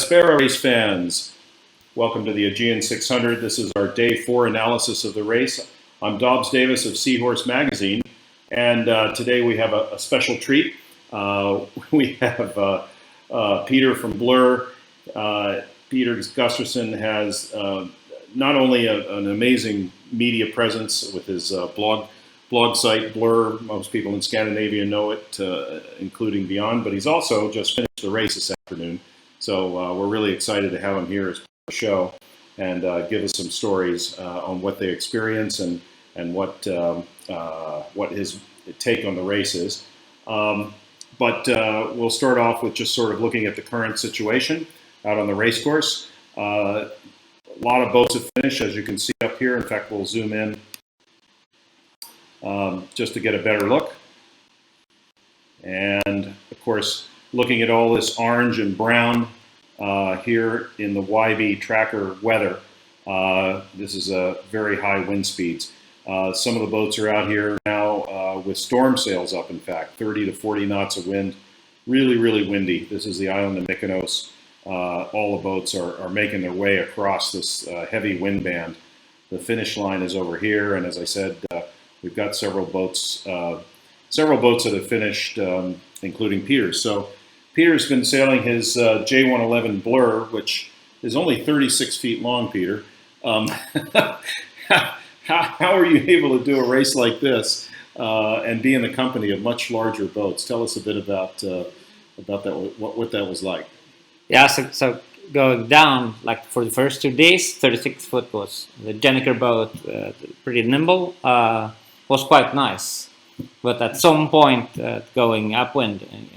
Espera race fans, welcome to the AEGEAN 600. This is our day 4 analysis of the race. I'm Dobbs Davis of Seahorse Magazine, and today we have a special treat. We have Peter from Blur. Peter Gustafson has not only an amazing media presence with his blog site, Blur. Most people in Scandinavia know it, including beyond, but he's also just finished the race this afternoon. So we're really excited to have him here as part of the show and give us some stories on what they experience and what his take on the race is. But we'll start off with just sort of looking at the current situation out on the race course. A lot of boats have finished, as you can see up here. In fact, we'll zoom in just to get a better look. And of course, looking at all this orange and brown here in the YB tracker weather, this is very high wind speeds. Some of the boats are out here now with storm sails up, in fact, 30 to 40 knots of wind. Really, really windy. This is the island of Mykonos. All the boats are making their way across this heavy wind band. The finish line is over here, and as I said, we've got several boats that have finished, including Peter's. So Peter's been sailing his J111 Blur, which is only 36 feet long, Peter. How are you able to do a race like this and be in the company of much larger boats? Tell us a bit about that, what that was like. Yeah, so going down, like for the first 2 days, 36 foot was the Jenniker boat, pretty nimble, was quite nice. But at some point, going upwind in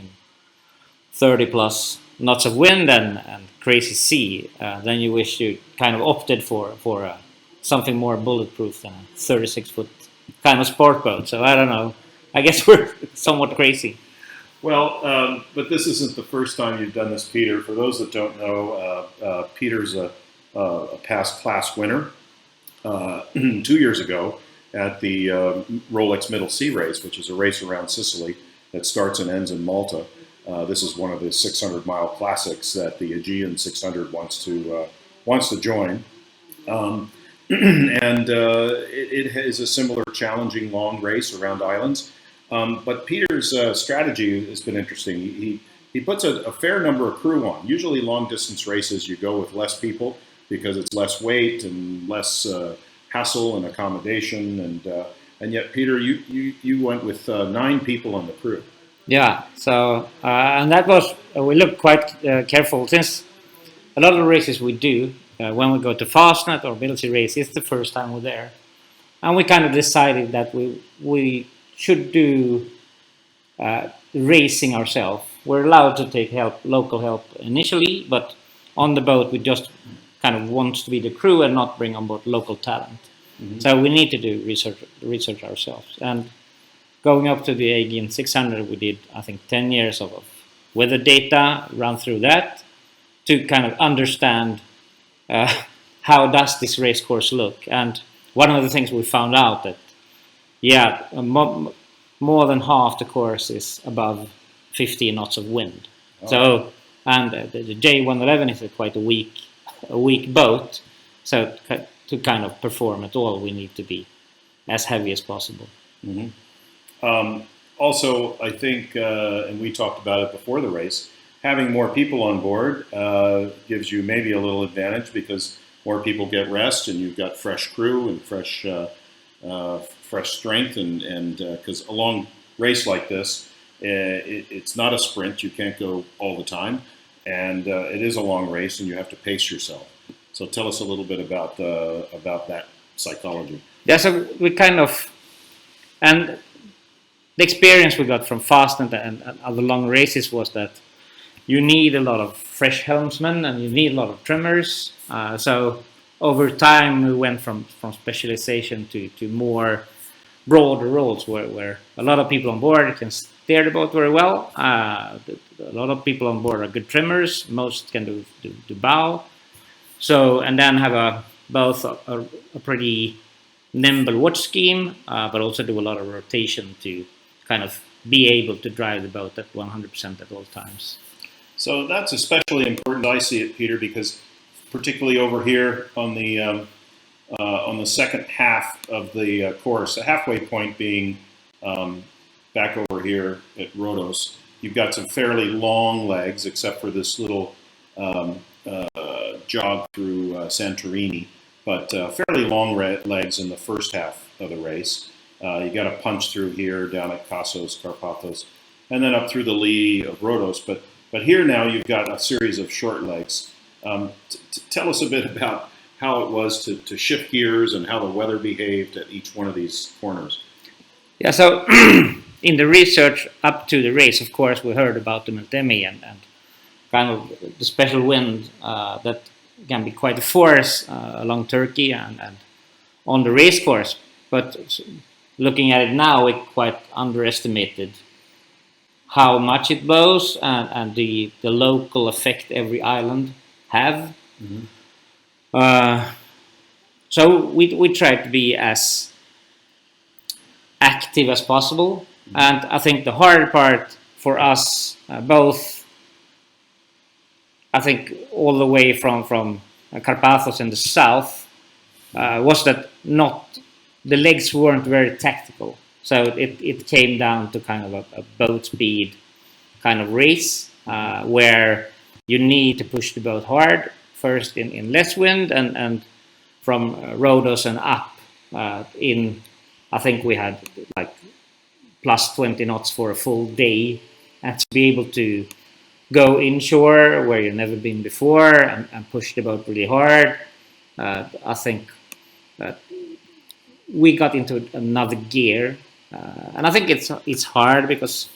30 plus knots of wind and crazy sea, then you wish you kind of opted for something more bulletproof than a 36 foot kind of sport boat. So I don't know. I guess we're somewhat crazy. Well, but this isn't the first time you've done this, Peter. For those that don't know, Peter's a past class winner 2 years ago at the Rolex Middle Sea Race, which is a race around Sicily that starts and ends in Malta. This is one of the 600-mile classics that the AEGEAN 600 wants to join. And it is a similar challenging long race around islands. But Peter's strategy has been interesting. He puts a fair number of crew on. Usually long distance races you go with less people because it's less weight and less hassle and accommodation. And yet, Peter, you went with 9 people on the crew. Yeah, so and that was, we looked quite careful since a lot of the races we do, when we go to Fastnet or Middle Sea Race, it's the first time we're there. And we kind of decided that we should do racing ourselves. We're allowed to take local help initially, but on the boat we just kind of want to be the crew and not bring on board local talent. Mm-hmm. So we need to do research ourselves. And going up to the AEGEAN 600, we did, I think, 10 years of weather data, run through that to kind of understand how does this race course look. And one of the things we found out that, yeah, more than half the course is above 15 knots of wind. Oh. So, and the J111 is quite a weak boat. So to kind of perform at all, we need to be as heavy as possible. Mm-hmm. Also, I think, and we talked about it before the race, having more people on board gives you maybe a little advantage because more people get rest and you've got fresh crew and fresh strength. And because a long race like this, it's not a sprint. You can't go all the time. And it is a long race and you have to pace yourself. So tell us a little bit about that psychology. Yeah, so we kind of, and the experience we got from Fastnet and other long races was that you need a lot of fresh helmsmen and you need a lot of trimmers. So over time we went from specialization to more broader roles where a lot of people on board can steer the boat very well. A lot of people on board are good trimmers. Most can do bow. So, and then have both a pretty nimble watch scheme, but also do a lot of rotation to kind of be able to drive the boat at 100% at all times. So that's especially important. I see it, Peter, because particularly over here on the second half of the course, the halfway point being back over here at Rhodos, you've got some fairly long legs, except for this little jog through Santorini, but fairly long legs in the first half of the race. You got to punch through here, down at Kassos, Karpathos, and then up through the lee of Rhodos. But here now you've got a series of short legs. Tell us a bit about how it was to shift gears and how the weather behaved at each one of these corners. Yeah, so in the research up to the race, of course, we heard about the Meltemi and kind of the special wind that can be quite a force along Turkey and on the race course. But looking at it now, we quite underestimated how much it blows and the local effect every island have. Mm-hmm. So we tried to be as active as possible, mm-hmm. and I think the hard part for us both, I think all the way from Karpathos in the south, was that the legs weren't very tactical. So it came down to kind of a boat speed kind of race where you need to push the boat hard, first in less wind and from Rhodos and up I think we had like plus 20 knots for a full day, and to be able to go inshore where you've never been before and push the boat really hard. I think we got into another gear, and I think it's hard because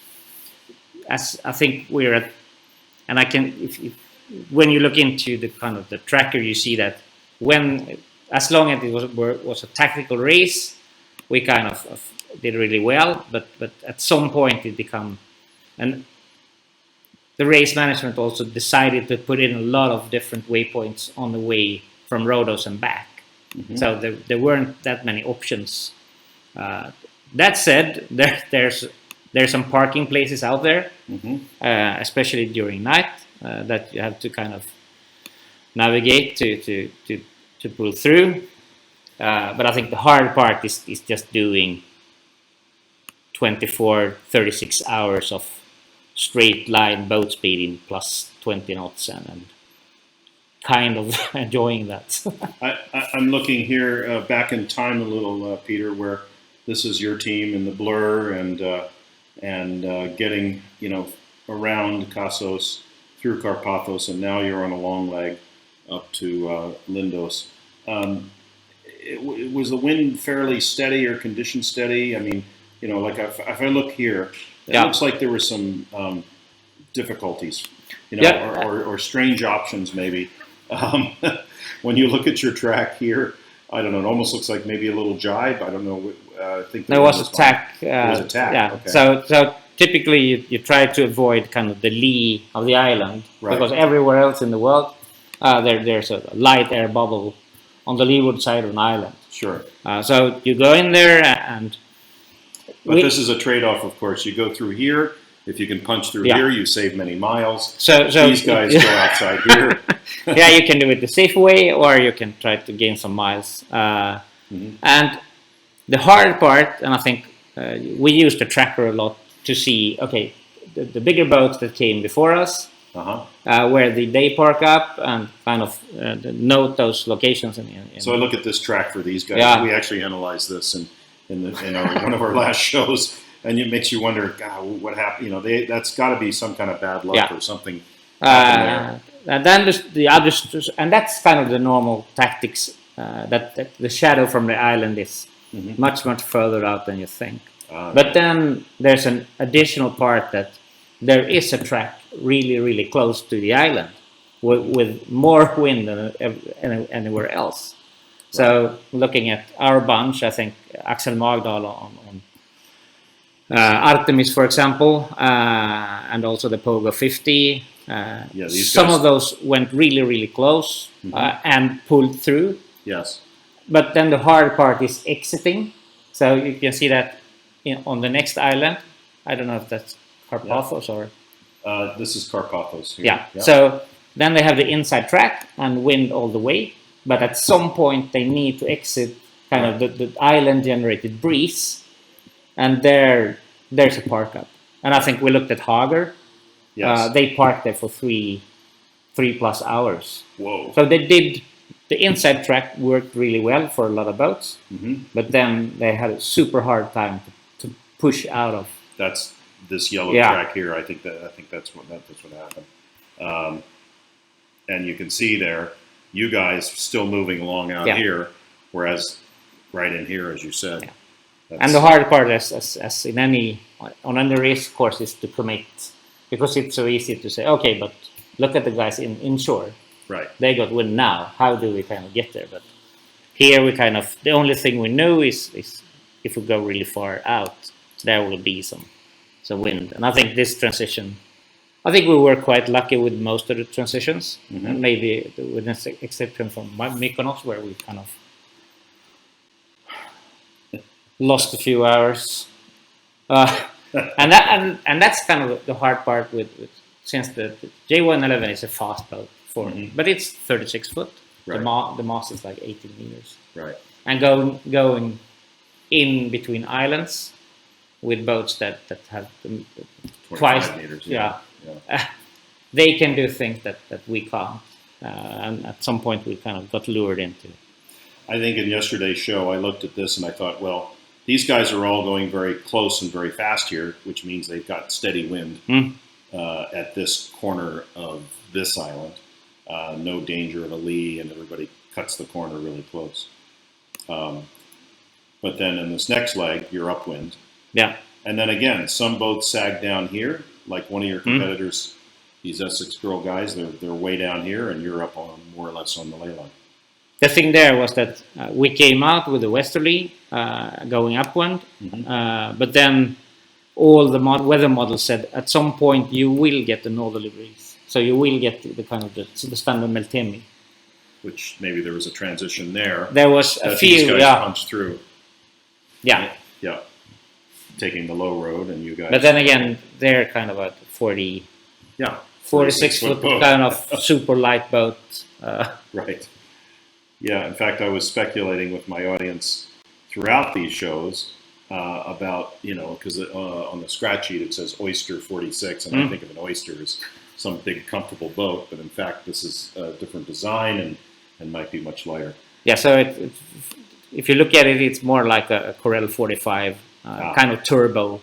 as I think we're at, and I can when you look into the kind of the tracker, you see that as long as it was a tactical race, we kind of did really well, but at some point it became, and the race management also decided to put in a lot of different waypoints on the way from Rhodos and back. Mm-hmm. So there weren't that many options. That said, there's some parking places out there, mm-hmm. Especially during night, that you have to kind of navigate to pull through. But I think the hard part is just doing 36 hours of straight line boat speed in plus 20 knots and kind of enjoying that. I'm looking here back in time a little, Peter, where this is your team in the blur and getting around Kassos through Karpathos, and now you're on a long leg up to Lindos. Was the wind fairly steady or condition steady? I mean, like if I look here, it looks like there were some difficulties, or strange options maybe. When you look at your track here, I don't know, it almost looks like maybe a little jibe. I don't know. I think there was a tack. It was a tack. Yeah. Okay. So typically you try to avoid kind of the lee of the island, right, because everywhere else in the world there's a light air bubble on the leeward side of an island. Sure. So you go in there But this is a trade-off, of course. You go through here. If you can punch through here, you save many miles. So these guys go outside here. Yeah, you can do it the safe way, or you can try to gain some miles. Mm-hmm. And the hard part, and I think we used the tracker a lot to see, okay, the bigger boats that came before us, where did they park up, and kind of note those locations. So I look at this track for these guys. Yeah. We actually analyzed this in one of our last shows. And it makes you wonder, God, what happened? That's got to be some kind of bad luck or something happened there. And then the others, and that's kind of the normal tactics. That the shadow from the island is much further out than you think. But then there's an additional part that there is a track really close to the island with more wind than anywhere else. Right. So looking at our bunch, I think Axel Magdal on Artemis, for example, and also the Pogo 50. Some of those went really close and pulled through. Yes. But then the hard part is exiting. So you can see that on the next island. I don't know if that's Karpathos or... This is Carpathos here. Yeah. So then they have the inside track and wind all the way, but at some point they need to exit kind of the island generated breeze, and there's a park up. And I think we looked at Hager. Yes. They parked there for 3+ hours. Whoa. So they did. The inside track worked really well for a lot of boats, but then they had a super hard time to push out of. That's this yellow track here. I think that's what happened. And you can see there, you guys still moving along out here, whereas right in here, as you said. Yeah. And the hard part, as in on any race course, is to commit, because it's so easy to say, okay, but look at the guys inshore. Right. They got wind now. How do we kind of get there? But here we kind of, the only thing we know is if we go really far out, there will be some wind. And I think this transition, I think we were quite lucky with most of the transitions, and maybe with an exception from Mykonos, where we kind of lost a few hours. And that's kind of the hard part with since the J111 is a fast boat. But it's 36 foot. Right. The mast is like 18 meters. Right. And going in between islands with boats that have twice meters. Yeah. They can do things that we can't. And at some point we kind of got lured into. I think in yesterday's show I looked at this and I thought, well, these guys are all going very close and very fast here, which means they've got steady wind at this corner of this island. No danger of a lee, and everybody cuts the corner really close. But then in this next leg, you're upwind. Yeah. And then again, some boats sag down here, like one of your competitors, these Essex Girl guys, they're way down here, and you're up on more or less on the ley line. The thing there was that we came out with the westerly going upwind, but then all the weather models said at some point you will get the northerly breeze. So you will get the kind of the standard Meltemi. Which maybe there was a transition there. There was a few, these guys punched through. Yeah. Yeah. Taking the low road, and you guys. But then again, they're kind of a 46 foot boat. kind of super light boat. Right. Yeah. In fact, I was speculating with my audience throughout these shows about, because on the scratch sheet it says Oyster 46, and I think of an oyster as some big comfortable boat, but in fact this is a different design and might be much lighter. Yeah, so if you look at it, it's more like a Corel 45 kind of turbo.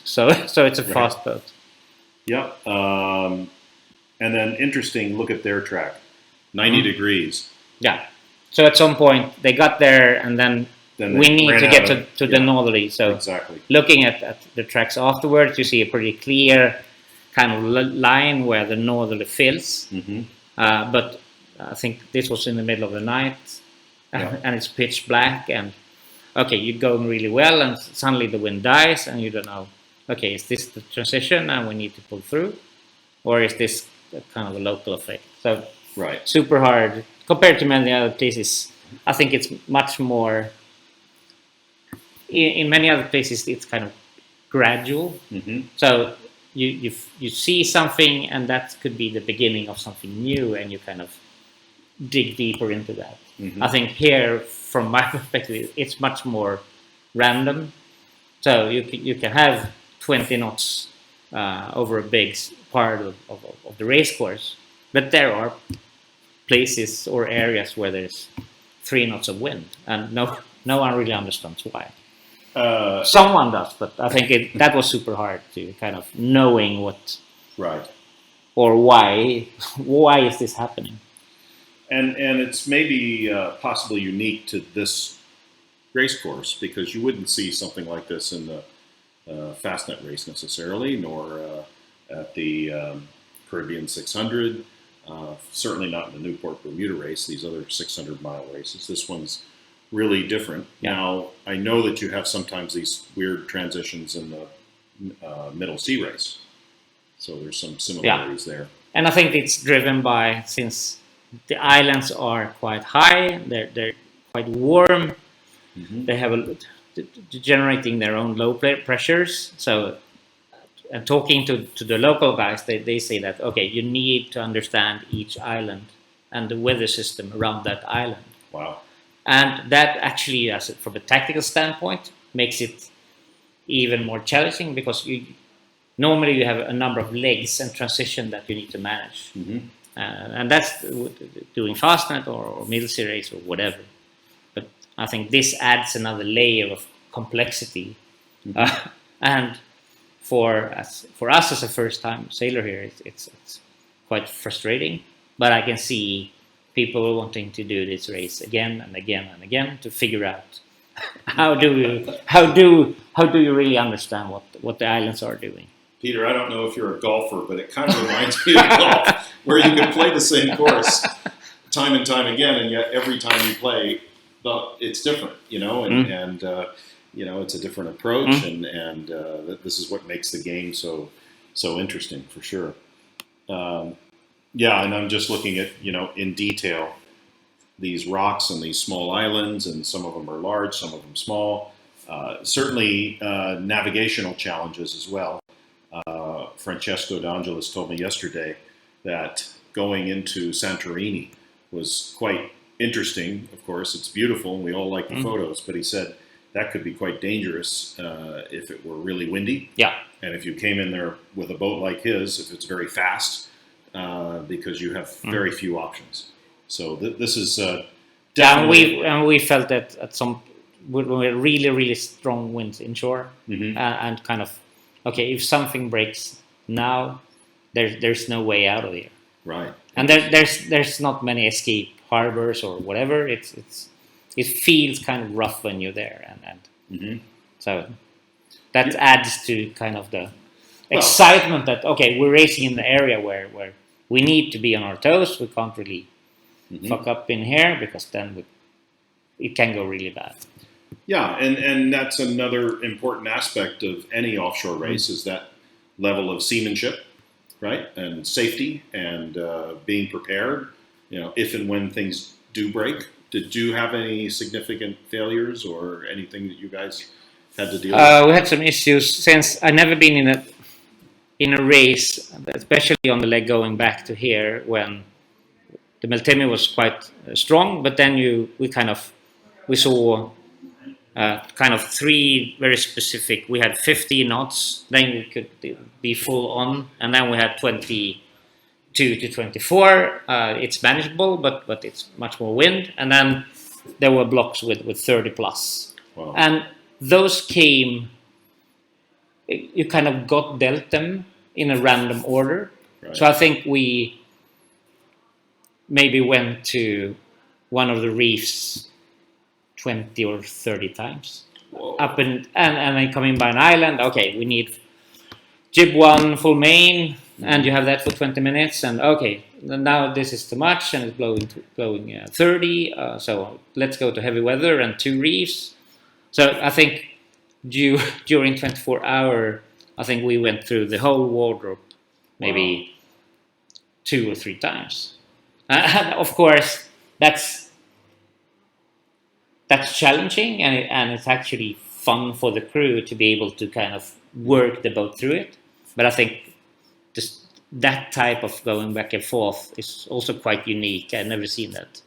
So it's a fast boat. Yeah. And then interesting, look at their track, 90 degrees. Yeah. So at some point they got there, and then we need to get to the northerly. So exactly. Looking at the tracks afterwards, you see a pretty clear kind of line where the northerly fills. But I think this was in the middle of the night, and it's pitch black, and okay, you're going really well, and suddenly the wind dies, and you don't know, okay, is this the transition and we need to pull through, or is this kind of a local effect? So super hard compared to many other places. I think it's much more. In many other places, it's kind of gradual. So you see something, and that could be the beginning of something new, and you kind of dig deeper into that. I think here, from my perspective, it's much more random. So you can have 20 knots over a big part of the race course, but there are places or areas where there's 3 knots of wind, and no one really understands why. Someone does, but I think that was super hard to kind of knowing what, or why is this happening? And it's maybe possibly unique to this race course, because you wouldn't see something like this in the Fastnet race necessarily, nor at the Caribbean 600, certainly not in the Newport Bermuda race, these other 600-mile races. This one's really different. Now, I know that you have sometimes these weird transitions in the Middle Sea race, so there's some similarities there. And I think it's driven by, since the islands are quite high, they're quite warm, they have generating their own low pressures, so and talking to the local guys, they say that, okay, you need to understand each island and the weather system around that island. Wow. And that actually, from a tactical standpoint, makes it even more challenging, because normally you have a number of legs and transition that you need to manage. And that's doing fastnet or middle sea race or whatever. But I think this adds another layer of complexity. And for us as a first-time sailor here, it's quite frustrating. But I can see people wanting to do this race again and again and again to figure out how do you really understand what the islands are doing. Peter, I don't know if you're a golfer, but it kind of reminds me of golf, where you can play the same course time and time again, and yet every time you play, it's different, and it's a different approach, and this is what makes the game so interesting, for sure. And I'm just looking at, in detail, these rocks and these small islands, and some of them are large, some of them small. Certainly navigational challenges as well. Francesco D'Angelis told me yesterday that going into Santorini was quite interesting. Of course, it's beautiful, and we all like the photos, but he said that could be quite dangerous if it were really windy. Yeah. And if you came in there with a boat like his, if it's very fast, because you have very few options. So this is definitely... And we felt that at some... we were really, really strong winds inshore, and kind of, okay, if something breaks now, there's no way out of here. Right. And there's not many escape harbors or whatever. It feels kind of rough when you're there, and so that adds to kind of the excitement that, okay, we're racing in the area where we need to be on our toes. We can't really fuck up in here, because then it can go really bad. Yeah, and that's another important aspect of any offshore race, is that level of seamanship, right, and safety, and being prepared, if and when things do break. Did you have any significant failures or anything that you guys had to deal with? We had some issues, since I've never been in a race, especially on the leg going back to here, when the Meltemi was quite strong, but then we saw kind of three very specific. We had 50 knots, then we could be full on, and then we had 22 to 24. It's manageable, but it's much more wind, and then there were blocks with 30 plus. Wow. And those came, you kind of got dealt them in a random order. Right. So I think we maybe went to one of the reefs 20 or 30 times. Whoa. Up and then coming by an island. Okay, we need jib 1 full main, and you have that for 20 minutes, and okay, now this is too much, and it's blowing 30, so let's go to heavy weather and 2 reefs. So I think during 24 hour, I think we went through the whole wardrobe maybe 2 or 3 times. And of course, that's challenging, and it's actually fun for the crew to be able to kind of work the boat through it. But I think just that type of going back and forth is also quite unique. I've never seen that,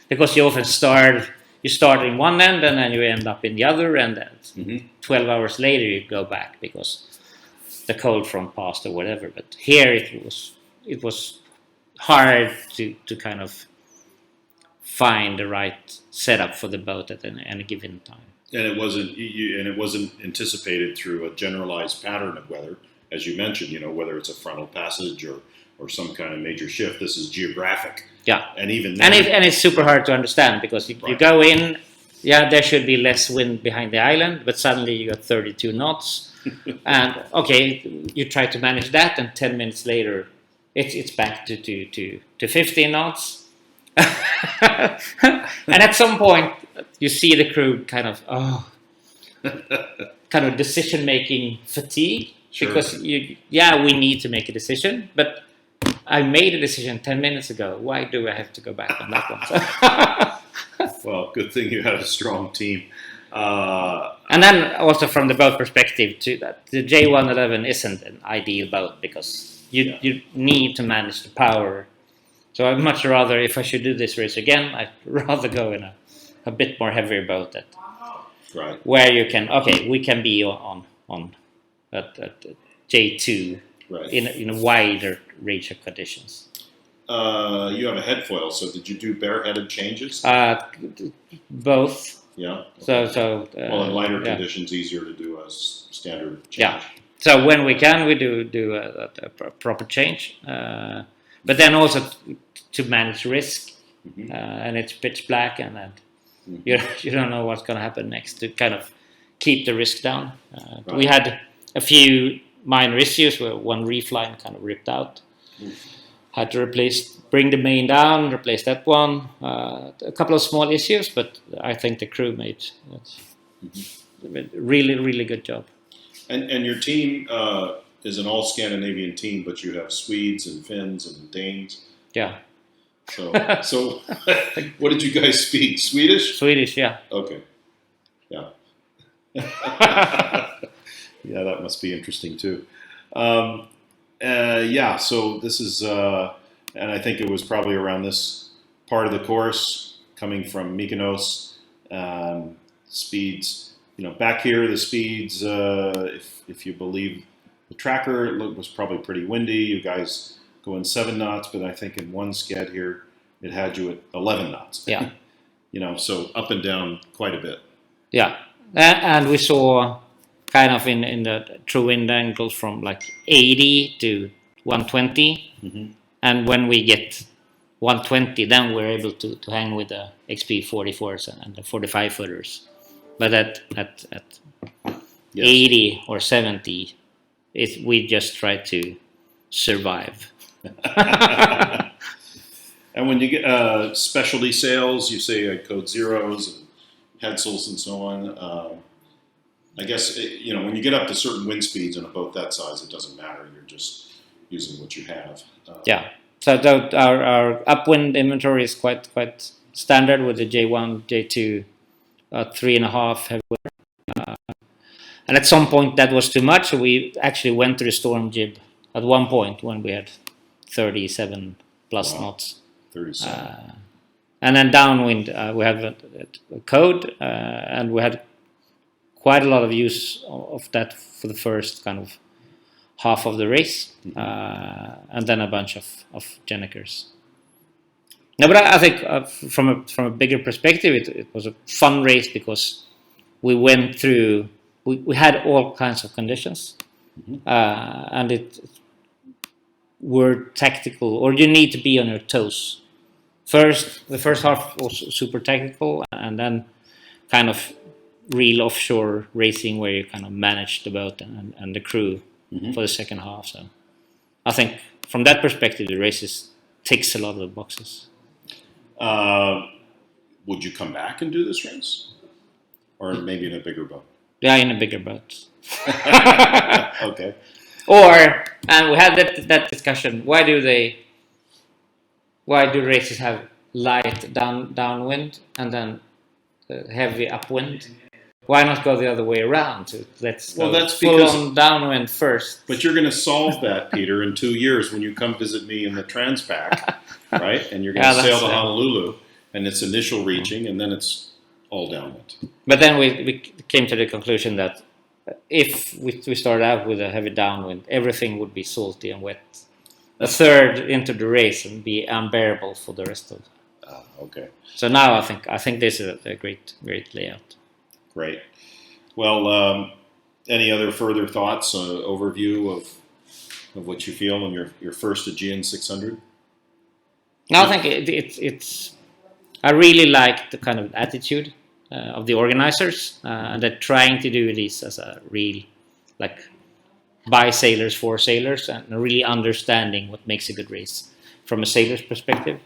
because you often start in one end and then you end up in the other, and then 12 hours later you go back because the cold front passed or whatever. But here it was hard to kind of find the right setup for the boat at any given time. And it wasn't anticipated through a generalized pattern of weather, as you mentioned. whether it's a frontal passage or some kind of major shift. This is geographic. Yeah, and even then, and it's super hard to understand, because you go in. Yeah, there should be less wind behind the island, but suddenly you got 32 knots, and okay, you try to manage that, and 10 minutes later, it's back to 15 knots. And at some point you see the crew kind of decision-making fatigue. Sure. Because we need to make a decision, but I made a decision 10 minutes ago. Why do I have to go back on that one? Well, good thing you had a strong team And then also from the boat perspective too, that the J111 isn't an ideal boat because you need to manage the power. So I'd much rather, if I should do this race again, I'd rather go in a bit more heavier boat that where you can we can be on at J2 in a wider range of conditions. You have a head foil, so did you do bare-headed changes? Both. Yeah. Okay. So well, in lighter conditions, easier to do a standard change. Yeah. So when we can, we do a proper change, but then also to manage risk, and it's pitch black, and then you don't know what's going to happen next. To kind of keep the risk down. We had a few minor issues where one reef line kind of ripped out. Had to bring the main down, replace that one. A couple of small issues, but I think the crew made a really, really good job. And your team is an all Scandinavian team, but you have Swedes and Finns and Danes. Yeah. So what did you guys speak? Swedish? Swedish, yeah. Okay. Yeah. Yeah, that must be interesting too. So this is, and I think it was probably around this part of the course, coming from Mykonos, speeds. Back here, the speeds, if you believe the tracker, it was probably pretty windy. You guys going 7 knots, but I think in one sked here, it had you at 11 knots. Yeah. So up and down quite a bit. Yeah. And we saw kind of in the true wind angles from like 80 to 120. And when we get 120, then we're able to hang with the XP 44s and the 45 footers. But at 80 or 70, we just try to survive. And when you get specialty sails, you say code zeros and pencils and so on. I guess when you get up to certain wind speeds on a boat that size, it doesn't matter. You're just using what you have. Yeah. So our upwind inventory is quite standard with the J1, J2, 3.5 heavy weather. And at some point that was too much. So we actually went to the storm jib at one point when we had 37 plus knots. 37. And then downwind, we have a code, and we had quite a lot of use of that for the first kind of half of the race, and then a bunch of Genekers. No, but I think from a bigger perspective, it was a fun race because we went through. We had all kinds of conditions, and it were tactical, or you need to be on your toes. The first half was super technical, and then kind of real offshore racing where you kind of manage the boat and the crew for the second half. So I think from that perspective, the races ticks a lot of the boxes. Would you come back and do this race? Or maybe in a bigger boat? Yeah, in a bigger boat. Okay. And we had that discussion. Why do races have light downwind and then heavy upwind? Why not go the other way around? Let's go full on downwind first. But you're going to solve that, Peter, in 2 years when you come visit me in the Transpac, right? And you're going to sail to Honolulu, and it's initial reaching, and then it's all downwind. But then we came to the conclusion that if we started out with a heavy downwind, everything would be salty and wet. A third into the race and be unbearable for the rest of it. Okay. So now I think this is a great layout. Great. Well, any other further thoughts, overview of what you feel in your first AEGEAN 600? No, I think it's. I really like the kind of attitude of the organizers, and they're trying to do this as a real, like, by sailors for sailors, and really understanding what makes a good race from a sailor's perspective.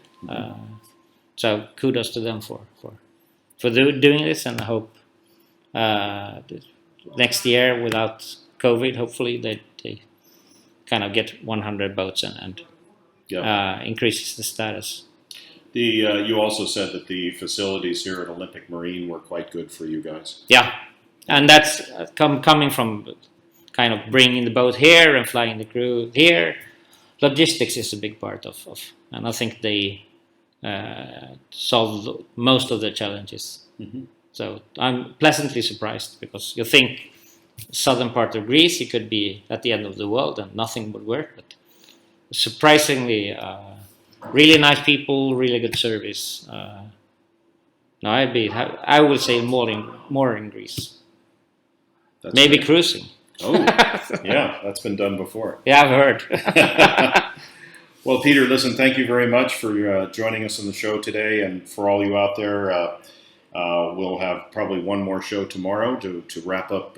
So kudos to them for doing this, and I hope next year without COVID, hopefully they kind of get 100 boats and increases the status. You also said that the facilities here at Olympic Marine were quite good for you guys. Yeah, and that's coming from kind of bringing the boat here and flying the crew here. Logistics is a big part of and I think they solved most of the challenges. Mm-hmm. So I'm pleasantly surprised, because you think southern part of Greece, it could be at the end of the world and nothing would work, but surprisingly really nice people, really good service. No, I would say more in Greece. That's Maybe great. cruising. Oh, yeah, that's been done before. Yeah, I've heard. Well, Peter, listen, thank you very much for joining us on the show today, and for all you out there. We'll have probably one more show tomorrow to wrap up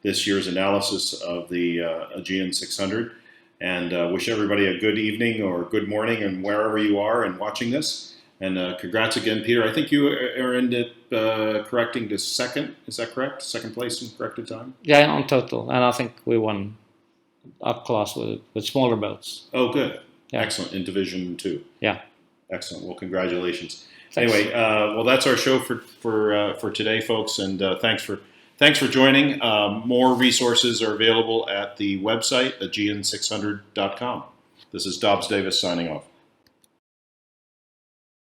this year's analysis of the AEGEAN 600, and wish everybody a good evening or good morning and wherever you are and watching this. And congrats again, Peter. I think you ended correcting to second. Is that correct? Second place in corrected time? Yeah, on total. And I think we won up class with smaller boats. Oh, good. Yeah. Excellent. In Division 2. Yeah. Excellent. Well, congratulations. Thanks. Anyway, well, that's our show for today, folks. And thanks for joining. More resources are available at the website, AEGEAN600.com. This is Dobbs Davis signing off.